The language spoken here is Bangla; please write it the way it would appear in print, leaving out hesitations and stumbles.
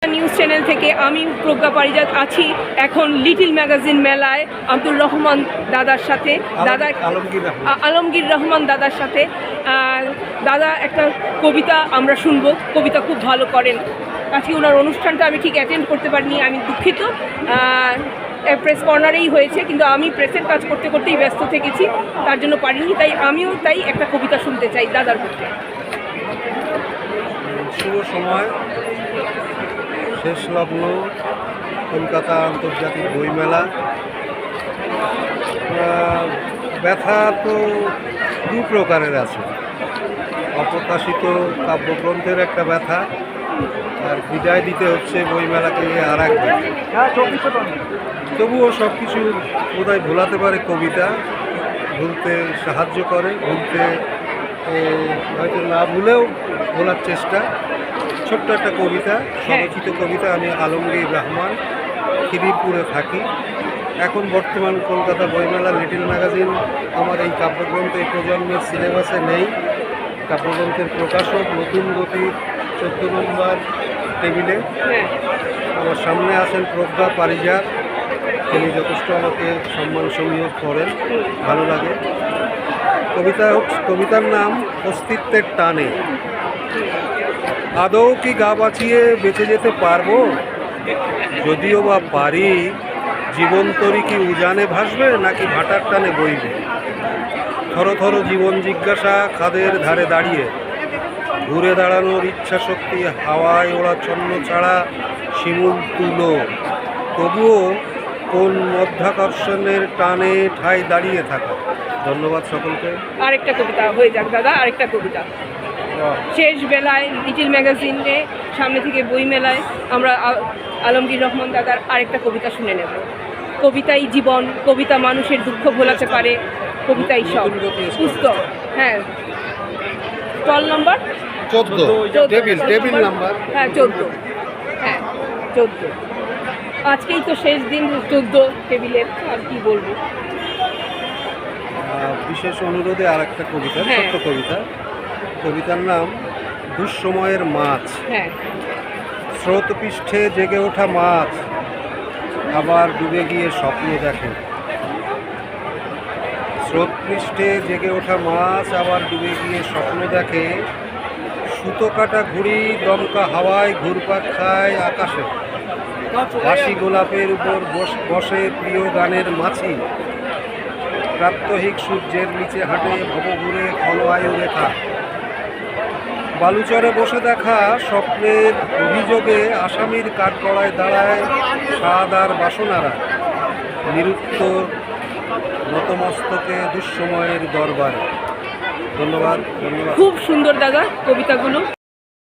নিউজ চ্যানেল থেকে আমি প্রজ্ঞা পারিজাত আছি এখন লিটিল ম্যাগাজিন মেলায় আব্দুর রহমান দাদার সাথে আলমগীর রহমান দাদার সাথে দাদা একটা কবিতা আমরা শুনবো। কবিতা খুব ভালো করেন। আজকে ওনার অনুষ্ঠানটা আমি ঠিক অ্যাটেন্ড করতে পারিনি, আমি দুঃখিত। প্রেস কর্নারেই হয়েছে, কিন্তু আমি প্রেসের কাজ করতে করতেই ব্যস্ত থেকেছি, তার জন্য পারিনি। তাই একটা কবিতা শুনতে চাই দাদার পক্ষে। শুভ সময়, শেষ লগ্ন, কলকাতা আন্তর্জাতিক বইমেলা। ব্যথা তো দু প্রকারের আছে। অপ্রকাশিত কাব্যগ্রন্থের একটা ব্যথা, আর বিদায় দিতে হচ্ছে বইমেলাকে আর এক ব্যথা। তবুও সব কিছু বোধহয় ভোলাতে পারে কবিতা, ভুলতে সাহায্য করে, ভুলতে হয়তো না ভুলেও ভোলার চেষ্টা। ছোট্ট একটা কবিতা, স্বরচিত কবিতা। আমি আলমগীর রহমান, খিদিরপুরে থাকি। এখন বর্তমান কলকাতা বইমেলা লিটিল ম্যাগাজিন আমার এই কাব্যগ্রন্থ এই প্রজন্মের সিলেবাসে নেই। কাব্যগ্রন্থের প্রকাশক নতুন গতির 14 নম্বর টেবিলে। আমার সামনে আছেন প্রজ্ঞা পারিজাত, তিনি যথেষ্ট আমাকে সম্মান সমীহ করেন, ভালো লাগে। কবিতার নাম অস্তিত্বের টানে। আদৌ কি গা বাঁচিয়ে বেঁচে যেতে পারবো? যদিও বা পারি, জীবন তরি কি উজানে ভাসবে নাকি ভাটার টানে বইবে? থরথর জীবন জিজ্ঞাসা খাদের ধারে দাঁড়িয়ে, ঘুরে দাঁড়ানোর ইচ্ছা শক্তি হাওয়ায় ওড়া ছন্ন ছাড়া শিমুল তুলো। তবুও কোন মধ্যাকর্ষণের টানে ঠাই দাঁড়িয়ে থাকা। ধন্যবাদ সকলকে। আরেকটা কবিতা হয়ে যাক দাদা, আরেকটা কবিতা। শেষ বেলায় লিটিল ম্যাগাজিনে সামনে থেকে বই মেলায় আমরা আলমগীর রহমান দাদার আরেকটা কবিতা শুনে নেব। কবিতাই জীবন, কবিতা মানুষের দুঃখ ভোলাতে পারে, কবিতাই সব পুস্তক। হ্যাঁ, স্টল নাম্বার 14, টেবিল নাম্বার। হ্যাঁ 14, হ্যাঁ 14। আজকেই তো শেষ দিন 14 টেবিলের, আর কি বলবো। বিশেষ অনুরোধে আর একটা কবিতা, ছোট্ট কবিতা। কবিতার নাম দুঃসময়ের মাছ। হ্যাঁ। স্রোতপৃষ্ঠে জেগে ওঠা মাছ আবার ডুবে গিয়ে স্বপ্ন দেখে। স্রোতপৃষ্ঠে জেগে ওঠা মাছ আবার ডুবে গিয়ে স্বপ্ন দেখে। সুতো কাটা ঘুড়ি দমকা হাওয়ায় ঘুরপাক খায় আকাশে। হাসি গোলাপের উপর বসে প্রিয় গানের মাছি। প্রাত্যহিক সূর্যের নিচে হাঁটে ভবঘুরে ঘন আয়ু রেখা। বালুচরে বসে দেখা স্বপ্নের অভিযোগে আসামির কাঠগড়ায় দাঁড়ায় স্বাদ আর বাসনারা। নিরুত্তর নতমস্তকে দুঃসময়ের দরবারে। ধন্যবাদ। খুব সুন্দর দাদা কবিতাগুলো।